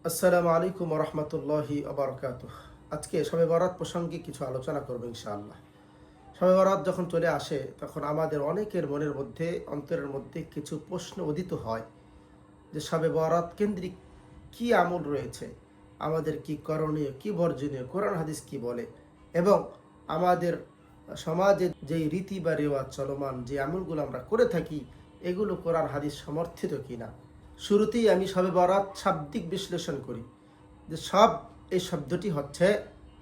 আসসালামু আলাইকুম রহমতুল্লাহি আবরকাতুহ। আজকে শবে বরাত প্রসঙ্গে কিছু আলোচনা করবো ইনশাআল্লাহ। শবে বরাত যখন চলে আসে তখন আমাদের অনেকের মনের মধ্যে অন্তরের মধ্যে কিছু প্রশ্ন উদিত হয় যে শবে বরাত কেন্দ্রিক কি আমল রয়েছে, আমাদের কি করণীয়, কি বর্জনীয়, কোরআন হাদিস কি বলে, এবং আমাদের সমাজে যেই রীতি বা রেওয়াজ চলমান যে আমলগুলো আমরা করে থাকি এগুলো কোরআন হাদিস সমর্থিত কিনা। শুরুতেই আমি শবে বরাত শাব্দিক বিশ্লেষণ করি যে এই শব্দটি হচ্ছে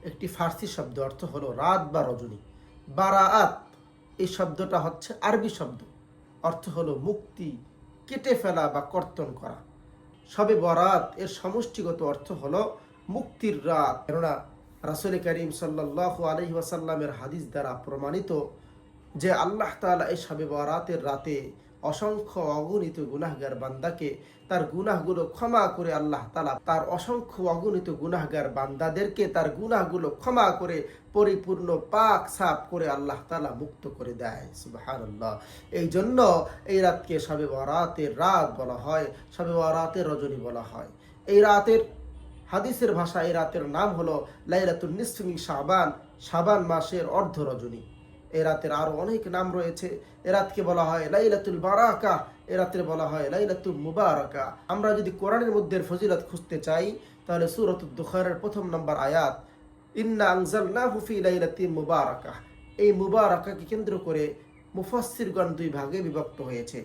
একটি ফার্সি শব্দ, অর্থ হলো রাত বা রজনী। বারাআত এই শব্দটা হচ্ছে আরবি শব্দ, অর্থ হলো মুক্তি, কেটে ফেলা বা কর্তন করা। শবে বরাত এর সমষ্টিগত অর্থ হলো মুক্তির রাত। কেননা রাসূল করিম সাল্লাল্লাহু আলাইহি ওয়াসাল্লামের হাদিস দ্বারা প্রমাণিত যে আল্লাহ তাআলা এই শবে বরাতের রাতে অসংখ্য অগণিত গুনাহগার বান্দাকে তার গুনাহগুলো ক্ষমা করে, আল্লাহ তাআলা তার অসংখ্য অগণিত গুনাহগার বান্দাদেরকে তার গুনাহগুলো ক্ষমা করে পরিপূর্ণ পাক সাফ করে আল্লাহ তাআলা মুক্ত করে দেয়। সুবহানাল্লাহ। এই জন্য এই রাতকে শবে বরাতের রাত বলা হয়, শবে বরাতের রজনী বলা হয়। এই রাতের হাদিসের ভাষা এই রাতের নাম হলো লাইলাতুন নিসফি মিন শাবান, শাবান মাসের অর্ধ রজনী। এ রাতের আরো অনেক নাম রয়েছে। এ রাতকে বলা হয় লাইলাতুল বারাকা, এ রাতের বলা হয় লাইলাতুল মুবারাকা। আমরা যদি কোরআনের মধ্যে ফজিলত খুঁজতে চাই তাহলে সূরাতুদ দুখানের প্রথম নম্বর আয়াত, ইন্না আনজালনাহু ফি লাইলাতিন মুবারাকা, এই মুবারাকাকে কেন্দ্র করে মুফাসসিরগণ দুই ভাগে বিভক্ত হয়েছে।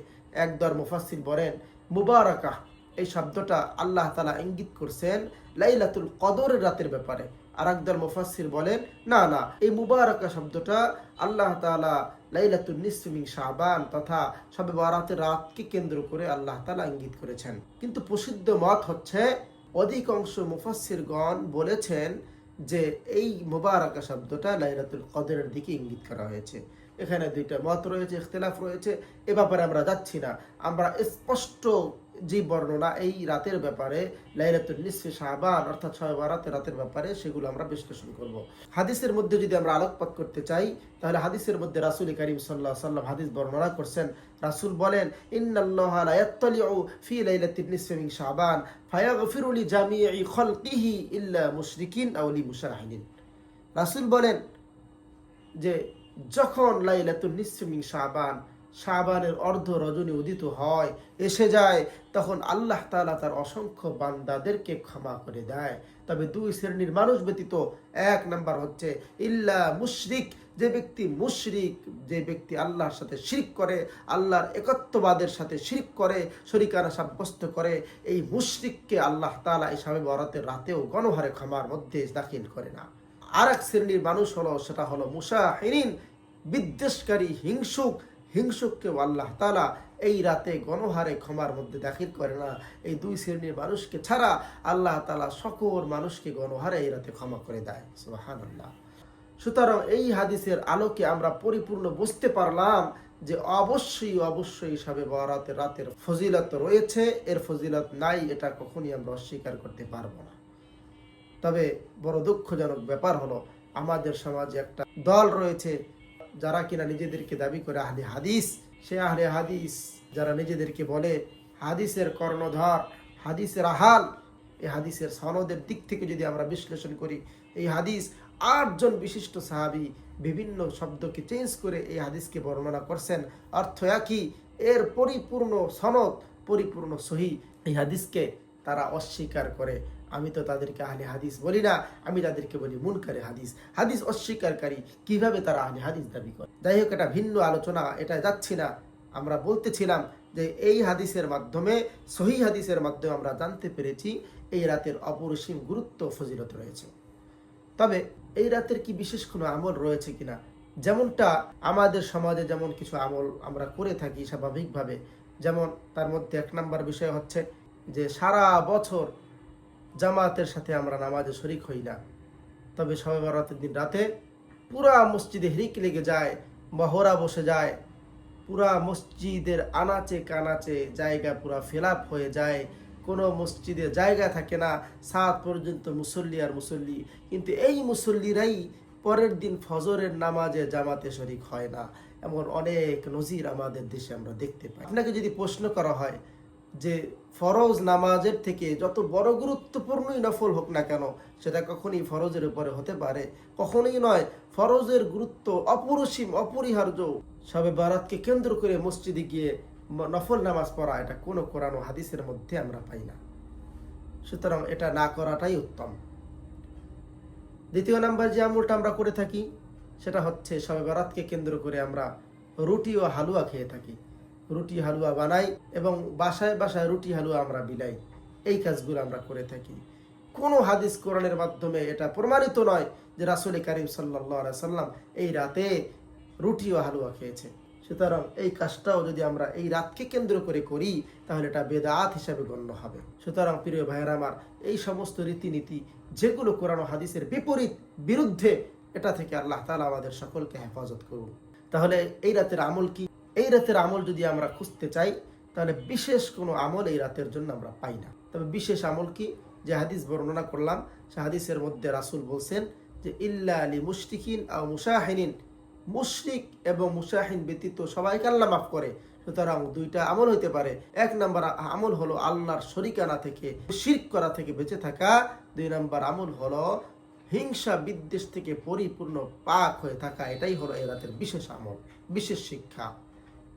একদল মুফাসসির বলেন মুবারাকা এই শব্দটা আল্লাহ তাআলা ইঙ্গিত করছেন লাইলাতুল কদরের রাতের ব্যাপারে। আর একদল মুফাসসির বলেন না, এই মুবারাকা শব্দটা আল্লাহ তাআলা লাইলাতুন নিসফি মিন শাবান তথা শবে বরাতের রাতকে কেন্দ্র করে আল্লাহ তাআলা ইঙ্গিত করেছেন। কিন্তু প্রসিদ্ধ মত হচ্ছে অধিকাংশ মুফাসসিরগণ বলেছেন যে এই মুবারাকা শব্দটা লাইলাতুল কদরের দিকে ইঙ্গিত করা হয়েছে। এখানে দুইটা মত রয়েছে, ইখতিলাফ রয়েছে, এ ব্যাপারে আমরা যাচ্ছি না। আমরা স্পষ্ট যে বর্ণনা এই রাতের ব্যাপারে লাইলাতুল নিসফি শাবান অর্থাৎ শবে বরাতের রাতের ব্যাপারে সেগুলো আমরা বিশ্লেষণ করব। হাদিসের মধ্যে যদি আমরা আলোকপাত করতে চাই তাহলে হাদিসের মধ্যে রাসূল করিম সাল্লাল্লাহু আলাইহি ওয়াসাল্লাম হাদিস বর্ণনা করছেন। রাসূল বলেন ইন্নাল্লাহা লা ইয়াত্তালিউ ফি লাইলাতিন নিসফি মিন শাবান ফায়াগফিরু লিজামিই খালকিহি ইল্লা মুশরিকিন আও লিমুশাহিদিন। রাসূল বলেন যে যখন লাইলাতুন নিসফি মিন শাবান, শাবানের অর্ধ রজনী উদিত হয়, এসে যায়, তখন আল্লাহ তাআলা তার অসংখ্য বান্দাদেরকে ক্ষমা করে দেয়। তবে দুই শ্রেণীর মানুষ ব্যতীত। এক নাম্বার হচ্ছে ইল্লা মুশরিক, যে ব্যক্তি মুশরিক, যে ব্যক্তি আল্লাহর সাথে শিরক করে, আল্লাহর একত্ববাদের সাথে শিরক করে, শরীকানা সাব্যস্ত করে, এই মুশরিককে আল্লাহ তাআলা এই শবে বরাতের রাতেও গণহারে ক্ষমার মধ্যে দাখিল করে না। আর এক শ্রেণীর মানুষ হলো, সেটা হলো মুশাহিরিন, বিদ্বেষকারী, হিংসুককেও আল্লাহ তাআলা এই রাতে গণহারে ক্ষমার মধ্যে দাখিল করে না। এই দুই শ্রেণীর মানুষকে ছাড়া আল্লাহ তাআলা সকল মানুষকে গণহারে এই রাতে ক্ষমা করে দেয়। সুবহানাল্লাহ। সুতরাং এই হাদিসের আলোকে আমরা পরিপূর্ণ বুঝতে পারলাম যে অবশ্যই শবে বরাতের রাতের ফজিলত রয়েছে, এর ফজিলত নাই এটা কখনই আমরা অস্বীকার করতে পারবো না। তবে বড় দুঃখজনক ব্যাপার হলো আমাদের সমাজে একটা দল রয়েছে যারা কিনা নিজেদেরকে দাবি করে আহলে হাদিস। সে আহলে হাদিস যারা নিজেদেরকে বলে হাদিসের কর্ণধার, হাদিসের আহাল। এই হাদিসের সনদের দিক থেকে যদি আমরা বিশ্লেষণ করি, এই হাদিস 8 জন বিশিষ্ট সাহাবী বিভিন্ন শব্দকে চেঞ্জ করে এই হাদিসকে বর্ণনা করছেন। অর্থ একই, এর পরিপূর্ণ সনদ, পরিপূর্ণ সহিহ। এই হাদিসকে তারা অস্বীকার করে। আমি তো তাদেরকে আহলে হাদিস বলি না, আমি তাদেরকে বলি মুনকারে হাদিস। হাদিস অস্বীকারী কিভাবে তারা আহলে হাদিস দাবি করে? যাই হোক, এটা ভিন্ন আলোচনা, এটা যাচ্ছি না। আমরা বলতেছিলাম যে এই হাদিসের মাধ্যমে, সহিহ হাদিসের মাধ্যমে আমরা জানতে পেরেছি এই রাতের অপরিসীম গুরুত্ব ফজিলত রয়েছে। তবে এই রাতের কি বিশেষ কোনো আমল রয়েছে কিনা? যেমনটা আমাদের সমাজে যেমন কিছু আমল আমরা করে থাকি স্বাভাবিকভাবে, যেমন তার মধ্যে 1 নম্বর বিষয় হচ্ছে যে সারা বছর জামাতের সাথে আমরা নামাজে শরিক হই না। তবে শবে বরাতের দিন রাতে পুরা মসজিদে হিরিক লেগে যায়, মহড়া বসে যায়, পুরা মসজিদের আনাচে কানাচে জায়গা পুরা ফিলাপ হয়ে যায়, কোনো মসজিদে জায়গা থাকে না, সাত পর্যন্ত মুসল্লি আর মুসল্লি। কিন্তু এই মুসল্লিরাই পরের দিন ফজরের নামাজে জামাতে শরিক হয় না। এমন অনেক নজির আমাদের দেশে আমরা দেখতে পাই। আপনাকে যদি প্রশ্ন করা হয় যে ফরজ নামাজের থেকে যত বড় গুরুত্বপূর্ণই নফল হোক না কেন, সেটা কখনই ফরজের উপরে হতে পারে, কখনোই নয়। ফরজের গুরুত্ব অপরিসীম, অপরিহার্য। শবে বরাতকে কেন্দ্র করে মসজিদে গিয়ে নফল নামাজ পড়া, এটা কোনো কোরআন ও হাদিসের মধ্যে আমরা পাই না। সুতরাং এটা না করাটাই উত্তম। দ্বিতীয় নাম্বার যে আমলটা আমরা করে থাকি সেটা হচ্ছে শবে বরাতকে কেন্দ্র করে আমরা রুটি ও হালুয়া খেয়ে থাকি। রুটি হালুয়া বানাই এবং বাসায় বাসায় রুটি হালুয়া আমরা বিলাই। এই কাজগুলো আমরা করে থাকি। কোনো হাদিস কোরআনের মাধ্যমে এটা প্রমাণিত নয় যে রাসূল কারীম সাল্লাল্লাহু আলাইহি সাল্লাম এই রাতে রুটি ও হালুয়া খেয়েছে। সুতরাং এই কাজটাও যদি আমরা এই রাতকে কেন্দ্র করে করি তাহলে এটা বেদাত হিসাবে গণ্য হবে। সুতরাং প্রিয় ভাইয়েরা আমার, এই সমস্ত রীতিনীতি যেগুলো কোরআন ও হাদিসের বিপরীত, বিরুদ্ধে, এটা থেকে আল্লাহ তাআলা আমাদের সকলকে হেফাজত করুন। তাহলে এই রাতের আমল কি? এই রাতের আমল যদি আমরা খুঁজতে চাই তাহলে বিশেষ কোনো আমল এই রাতের জন্য আমরা পাই না। তবে বিশেষ আমল কি? যে হাদিস বর্ণনা করলাম, সে হাদিসের মধ্যে রাসূল বলছেন যে ইল্লা লি মুশরিকিন আও মুশাহিনিন, মুশরিক এবং মুশাহিন ব্যতীত সবাইকে আল্লাহ মাফ করে। সুতরাং দুইটা আমল হইতে পারে। এক নাম্বার আমল হলো আল্লাহর শরিকানা থেকে, শিরক করা থেকে বেঁচে থাকা। দুই নাম্বার আমল হলো হিংসা বিদ্বেষ থেকে পরিপূর্ণ পাক হয়ে থাকা। এটাই হলো এই রাতের বিশেষ আমল, বিশেষ শিক্ষা।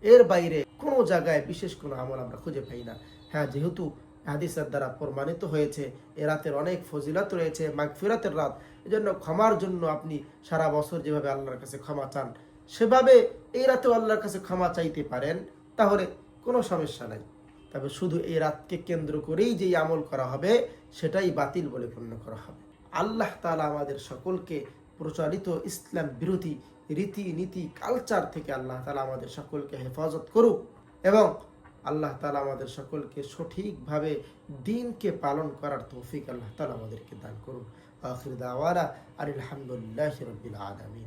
এর বাইরে কোনো জায়গায় বিশেষ কোনো আমল আমরা খুঁজে পাই না। হ্যাঁ, যেহেতু হাদিসের দ্বারা প্রমাণিত হয়েছে এ রাতের অনেক ফজিলত রয়েছে, মাগফিরাতের রাত, এজন্য ক্ষমার জন্য আপনি সারা বছর যেভাবে আল্লাহর কাছে ক্ষমা চান সেভাবে এই রাতেও আল্লাহর কাছে ক্ষমা চাইতে পারেন, তাহলে কোনো সমস্যা নাই। তবে শুধু এই রাতকে কেন্দ্র করেই যেই আমল করা হবে সেটাই বাতিল বলে গণ্য করা হবে। আল্লাহ তাআলা আমাদের সকলকে প্রচলিত ইসলাম বিরোধী রীতিনীতি কালচার থেকে আল্লাহ তাআলা আমাদের সকলকে হেফাজত করুক এবং আল্লাহ তাআলা আমাদের সকলকে সঠিকভাবে দ্বীনকে পালন করার তৌফিক আল্লাহ তাআলা আমাদেরকে দান করুন। আখির দাওয়ানা আলহামদুলিল্লাহি রাব্বিল আলামিন।